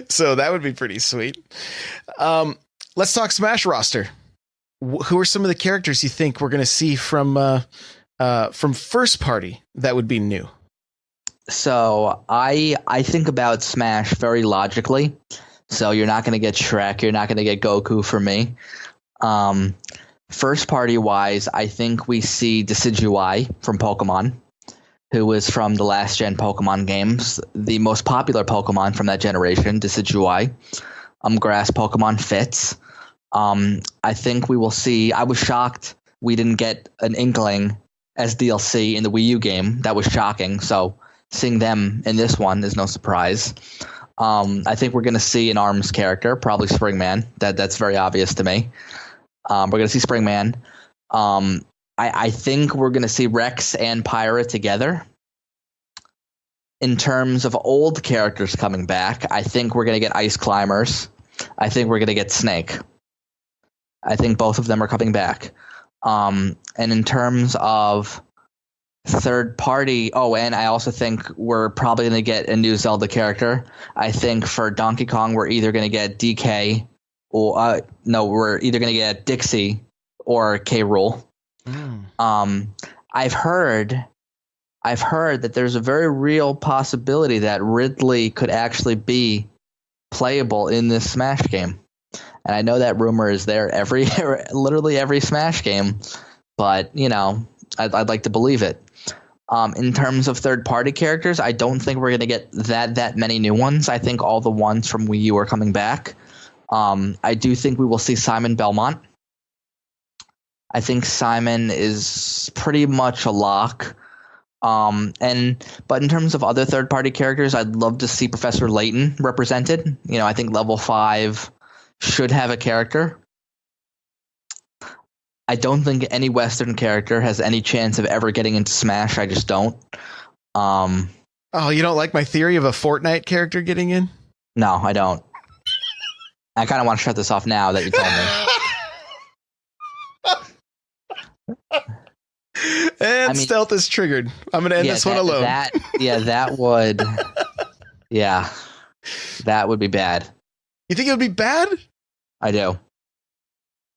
So that would be pretty sweet. Let's talk Smash roster. Who are some of the characters you think we're going to see from first party that would be new? So I think about Smash very logically. So you're not going to get Shrek. You're not going to get Goku for me. First party wise, I think we see Decidueye from Pokemon, who is from the last gen Pokemon games, the most popular Pokemon from that generation, Decidueye. Grass Pokemon fits. I think we will see. I was shocked we didn't get an Inkling as DLC in the Wii U game. That was shocking. So seeing them in this one is no surprise. I think we're going to see an ARMS character, probably Springman. That's very obvious to me. We're going to see Springman. I think we're going to see Rex and Pyra together. In terms of old characters coming back, I think we're going to get Ice Climbers. I think we're going to get Snake. I think both of them are coming back. And in terms of third party, and I also think we're probably going to get a new Zelda character. I think for Donkey Kong, we're either going to get DK or we're either going to get Dixie or K. Rool. I've heard that there's a very real possibility that Ridley could actually be playable in this Smash game. And I know that rumor is there literally every Smash game, but I'd like to believe it. In terms of third party characters, I don't think we're going to get that many new ones. I think all the ones from Wii U are coming back. I do think we will see Simon Belmont. I think Simon is pretty much a lock. But in terms of other third party characters, I'd love to see Professor Layton represented. I think level 5 should have a character. I don't think any Western character has any chance of ever getting into Smash. I just don't. You don't like my theory of a Fortnite character getting in? No, I don't. I kind of want to shut this off now that you told me. And stealth is triggered. I'm going to end this one alone. That would be bad. You think it would be bad? I do.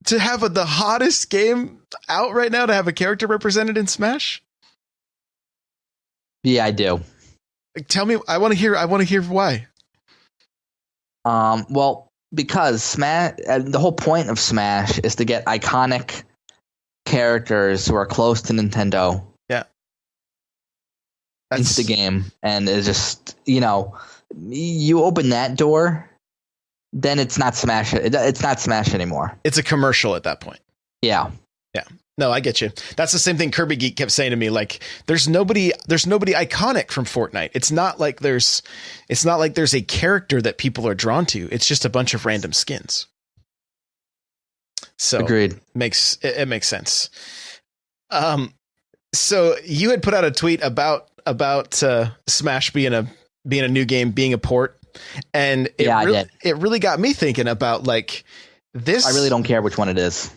To have the hottest game out right now to have a character represented in Smash? Yeah, I do. Tell me, I want to hear why. Well, because Smash, the whole point of Smash is to get iconic characters who are close to Nintendo. Yeah. Into the game, and it's just, you open that door, then it's not Smash. It's not Smash anymore. It's a commercial at that point. Yeah. Yeah. No, I get you. That's the same thing Kirby Geek kept saying to me. Like, there's nobody iconic from Fortnite. It's not like there's a character that people are drawn to. It's just a bunch of random skins. So agreed. It makes sense. So you had put out a tweet about Smash being a new game, being a port, and it really got me thinking about like this. I really don't care which one it is.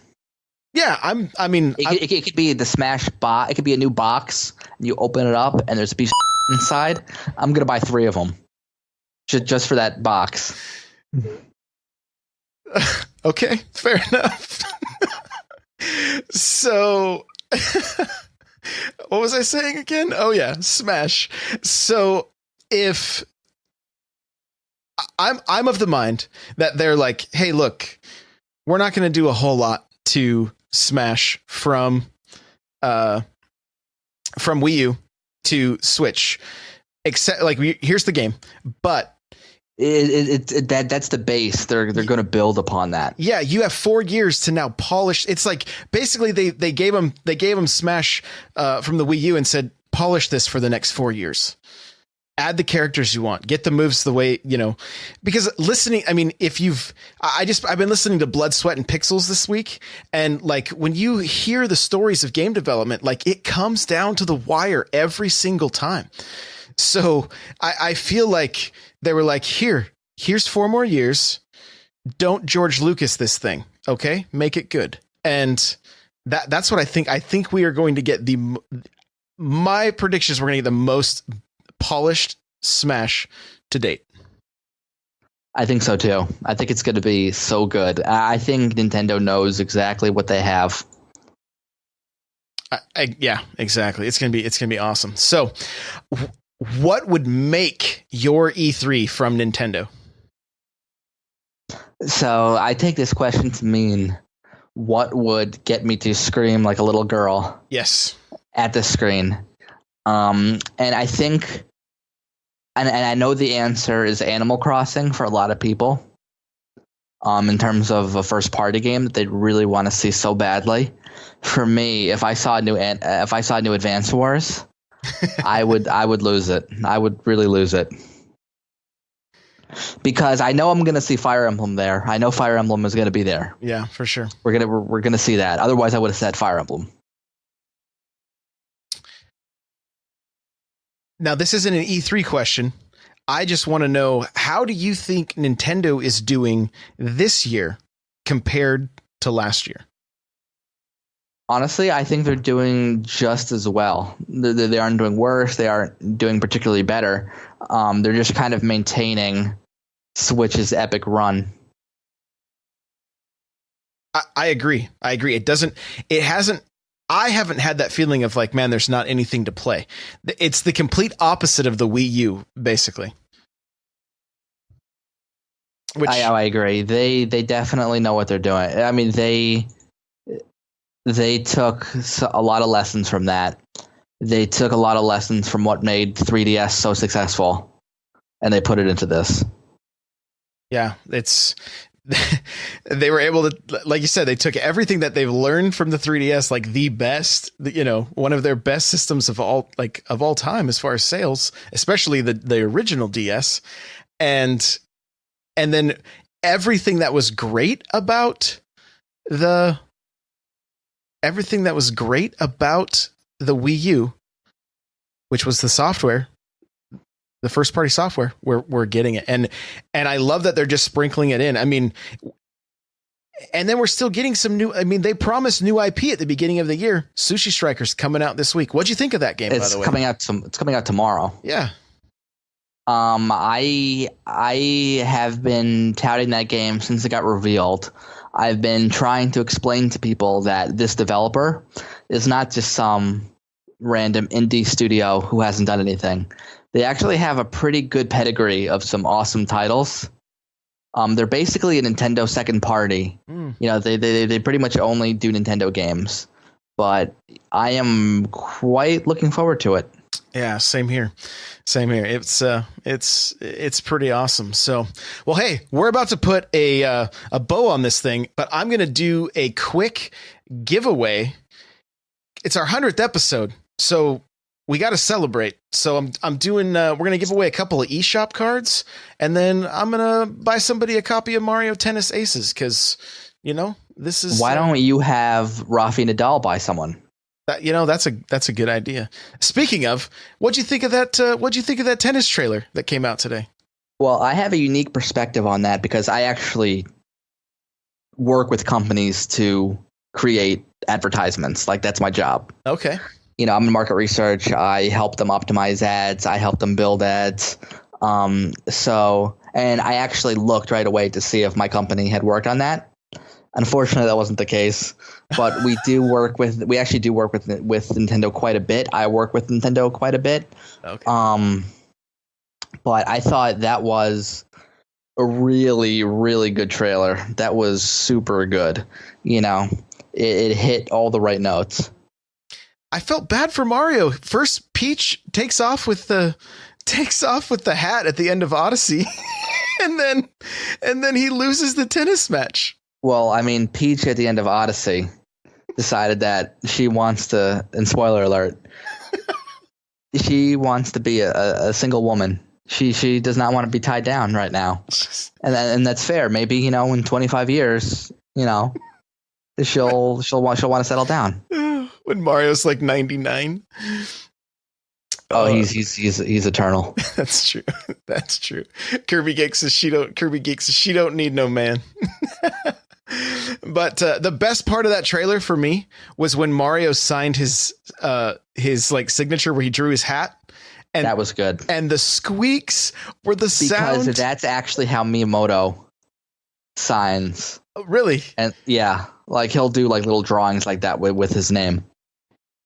Yeah, it could be the Smash box. It could be a new box. And you open it up, and there's a piece of inside. I'm gonna buy 3 of them, just for that box. Okay, fair enough. So, what was I saying again? Oh yeah, Smash. So if I'm of the mind that they're like, hey, look, we're not going to do a whole lot to Smash from Wii U to Switch, except like here's the game, but that's the base. They're going to build upon that. Yeah, you have 4 years to now polish. It's like basically they gave them Smash from the Wii U and said polish this for the next 4 years. Add the characters you want. Get the moves the way, because listening, I mean, I've been listening to Blood, Sweat and Pixels this week. And like, when you hear the stories of game development, like it comes down to the wire every single time. So I feel like they were like, here's 4 more years. Don't George Lucas this thing. Okay. Make it good. And that's what I think. I think we are going to get my prediction is we're going to get the most polished Smash to date. I think so too. I think it's going to be so good. I think Nintendo knows exactly what they have. Yeah, exactly. It's going to be awesome. So what would make your E3 from Nintendo? So I take this question to mean what would get me to scream like a little girl? Yes. At the screen. And I think, and I know the answer is Animal Crossing for a lot of people. In terms of a first party game that they really want to see so badly. For me, if I saw a new Advance Wars, I would lose it. I would really lose it. Because I know I'm going to see Fire Emblem there. I know Fire Emblem is going to be there. Yeah, for sure. We're going to see that. Otherwise, I would have said Fire Emblem. Now, this isn't an E3 question. I just want to know, how do you think Nintendo is doing this year compared to last year? Honestly, I think they're doing just as well. They aren't doing worse. They aren't doing particularly better. They're just kind of maintaining Switch's epic run. I agree. I haven't had that feeling of like, man, there's not anything to play. It's the complete opposite of the Wii U, basically. Which I agree. They definitely know what they're doing. I mean, they took a lot of lessons from that. They took a lot of lessons from what made 3DS so successful, and they put it into this. Yeah, they were able to, like you said, they took everything that they've learned from the 3DS, like the best, one of their best systems of all time as far as sales, especially the original DS, and then everything that was great about the Wii U, which was the software, the first party software, we're getting it. And I love that they're just sprinkling it in. I mean, And then we're still getting some new. I mean, they promised new IP at the beginning of the year. Sushi Strikers coming out this week. What'd you think of that game? By the way, It's coming out tomorrow. Yeah. I have been touting that game since it got revealed. I've been trying to explain to people that this developer is not just some random indie studio who hasn't done anything. They actually have a pretty good pedigree of some awesome titles. They're basically a Nintendo second party. You know, they pretty much only do Nintendo games. But I am quite looking forward to it. Yeah, same here. Same here. It's pretty awesome. So, well, hey, we're about to put a bow on this thing, but I'm going to do a quick giveaway. It's our 100th episode, so we got to celebrate. So I'm doing. We're going to give away a couple of eShop cards, and then I'm going to buy somebody a copy of Mario Tennis Aces because, you know, this is. Why don't you have Rafi Nadal buy someone? That's a good idea. Speaking of, what'd you think of that? What'd you think of that tennis trailer that came out today? Well, I have a unique perspective on that because I actually work with companies to create advertisements. Like, that's my job. Okay. You know, I'm in market research. I help them optimize ads. I help them build ads. And I actually looked right away to see if my company had worked on that. Unfortunately, that wasn't the case. But we actually do work with Nintendo quite a bit. I work with Nintendo quite a bit. Okay. But I thought that was a really, really good trailer. That was super good. You know, it hit all the right notes. I felt bad for Mario. First, Peach takes off with the hat at the end of Odyssey, and then he loses the tennis match. Well, I mean, Peach at the end of Odyssey decided that she wants to, and spoiler alert, she wants to be a single woman. She does not want to be tied down right now. And that's fair. Maybe, you know, in 25 years, you know, she'll want to settle down. When Mario's like 99. Oh, he's eternal. That's true. That's true. Kirby Geek says she don't need no man. But the best part of that trailer for me was when Mario signed his like signature where he drew his hat. And that was good. And the squeaks were the sound. Because that's actually how Miyamoto signs. Oh, really? And yeah, like he'll do like little drawings like that with his name.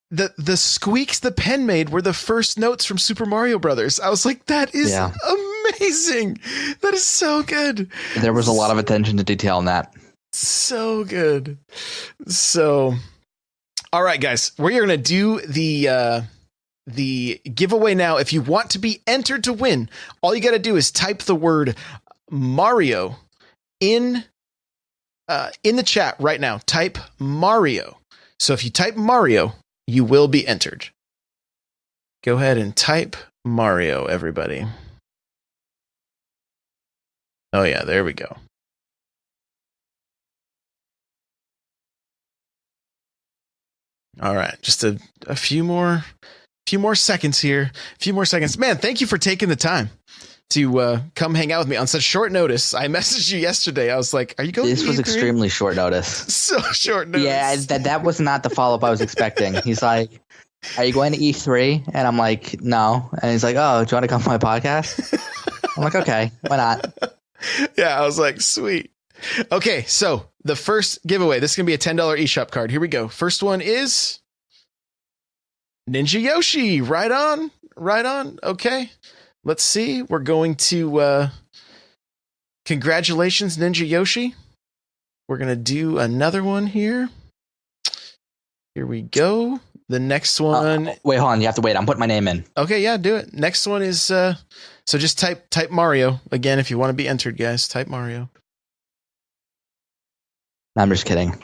The squeaks the pen made were the first notes from Super Mario Brothers. I was like, that is amazing. That is so good. There was a lot of attention to detail in that. So good. So, all right, guys, we're going to do the giveaway now. If you want to be entered to win, all you got to do is type the word Mario in the chat right now. Type Mario. So if you type Mario, you will be entered. Go ahead and type Mario, everybody. Oh yeah, there we go. All right, just a few more seconds here. A few more seconds. Man, thank you for taking the time to come hang out with me on such short notice. I messaged you yesterday. I was like, "Are you going?" This was extremely short notice. So short notice. Yeah, that was not the follow up I was expecting. He's like, "Are you going to E3?" And I'm like, "No." And he's like, "Oh, do you want to come on my podcast?" I'm like, "Okay, why not?" Yeah, I was like, "Sweet." Okay, so the first giveaway. This is gonna be a $10 eShop card. Here we go. First one is Ninja Yoshi. Right on. Right on. Okay. Let's see. We're going to congratulations, Ninja Yoshi. We're going to do another one here. Here we go. The next one. Wait, hold on. You have to wait. I'm putting my name in. Okay, yeah, do it. Next one is so just type Mario again if you want to be entered, guys. Type Mario. I'm just kidding.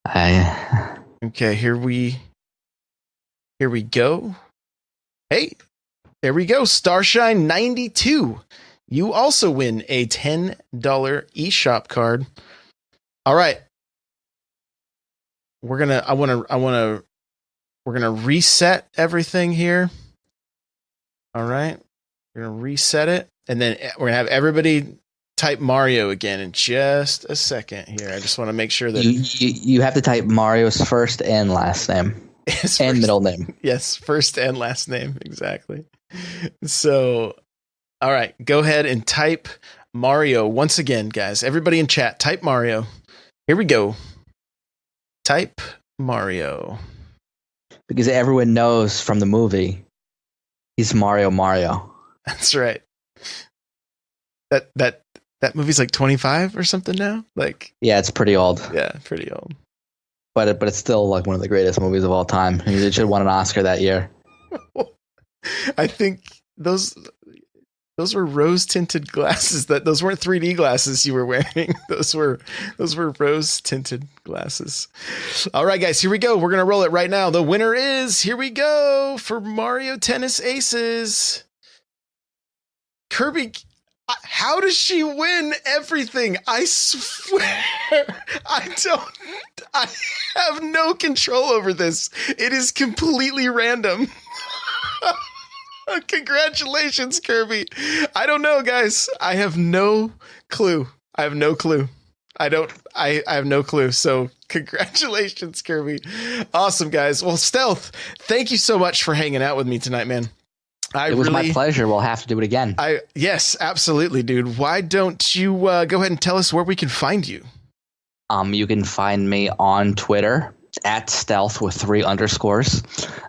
Okay, here we go. Hey, there we go. Starshine 92. You also win a $10 eShop card. All right. We're gonna reset everything here. All right. We're gonna reset it, and then we're gonna have everybody type Mario again in just a second here. I just want to make sure that you have to type Mario's first and last name and middle name. Yes, first and last name. Exactly. So, all right, go ahead and type Mario once again, guys. Everybody in chat, type Mario. Here we go. Type Mario. Because everyone knows from the movie, he's Mario. That's right. That movie's like 25 or something now. Like, yeah, it's pretty old. Yeah, pretty old. But it's still like one of the greatest movies of all time. It should have won an Oscar that year. I think those were rose tinted glasses. Those weren't 3D glasses you were wearing. Those were rose tinted glasses. All right, guys, here we go. We're gonna roll it right now. The winner is, here we go, for Mario Tennis Aces, Kirby. How does she win everything? I swear, I have no control over this. It is completely random. Congratulations, Kirby. I don't know, guys. I have no clue. I have no clue. I have no clue. So congratulations, Kirby. Awesome, guys. Well, Stealth, thank you so much for hanging out with me tonight, man. It was my pleasure. We'll have to do it again. Yes, absolutely, dude. Why don't you go ahead and tell us where we can find you? You can find me on Twitter at Stealth with 3 underscores.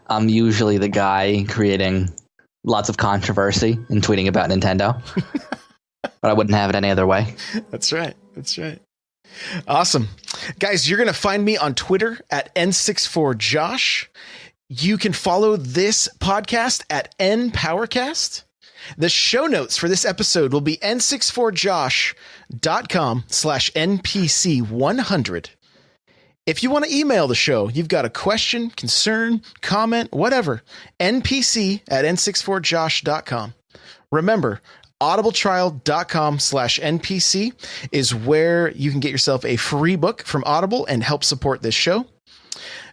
I'm usually the guy creating lots of controversy and tweeting about Nintendo, but I wouldn't have it any other way. That's right. Awesome. Guys, you're going to find me on Twitter at N64Josh. You can follow this podcast at NPowercast. The show notes for this episode will be n64josh.com/NPC100. If you want to email the show, you've got a question, concern, comment, whatever, npc@n64josh.com. Remember, audibletrial.com/NPC is where you can get yourself a free book from Audible and help support this show.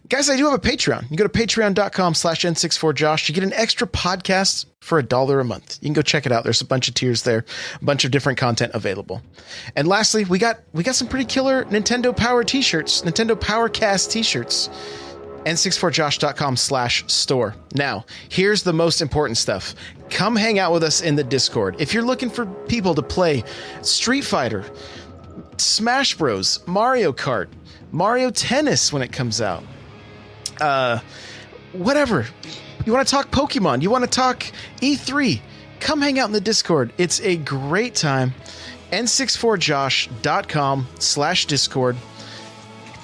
Guys, I do have a Patreon. You go to patreon.com/N64Josh. You get an extra podcast for $1 a month. You can go check it out. There's a bunch of tiers there, a bunch of different content available. And lastly, we got some pretty killer Nintendo Power t-shirts, Nintendo Powercast t-shirts. N64josh.com/store. Now, here's the most important stuff. Come hang out with us in the Discord. If you're looking for people to play Street Fighter, Smash Bros, Mario Kart, Mario Tennis when it comes out, whatever. You want to talk Pokemon, you want to talk E3, come hang out in the Discord. It's a great time. N64josh.com/Discord.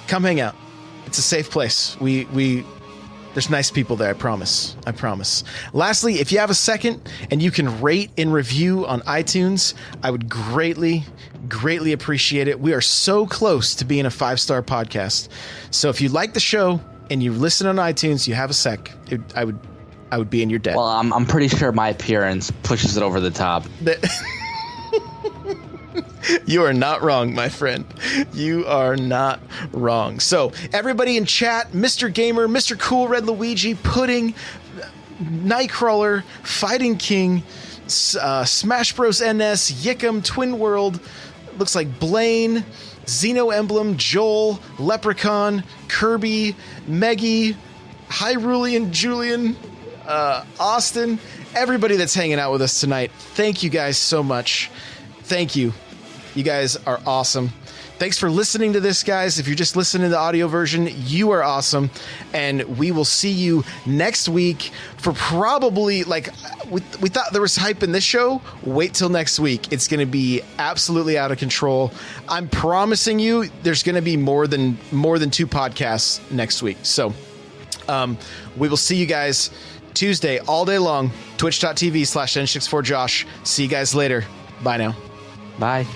Come hang out. It's a safe place. There's nice people there. I promise. Lastly, if you have a second and you can rate and review on iTunes, I would greatly appreciate it. We are so close to being a 5-star podcast. So if you like the show and you listen on iTunes, you have a sec, I would be in your debt. Well, I'm pretty sure my appearance pushes it over the top. You are not wrong, my friend. You are not wrong. So everybody in chat, Mr. Gamer, Mr. Cool Red Luigi, Pudding, Nightcrawler, Fighting King, Smash Bros. NS, Yickum, Twin World, looks like Blaine, Xeno Emblem, Joel, Leprechaun, Kirby, Meggy, Hyrulean Julian, Austin, everybody that's hanging out with us tonight. Thank you guys so much. Thank you. You guys are awesome. Thanks for listening to this, guys. If you're just listening to the audio version, you are awesome. And we will see you next week for probably, like, we thought there was hype in this show. Wait till next week. It's going to be absolutely out of control. I'm promising you there's going to be more than 2 podcasts next week. So we will see you guys Tuesday all day long. Twitch.tv/N64Josh. See you guys later. Bye now. Bye.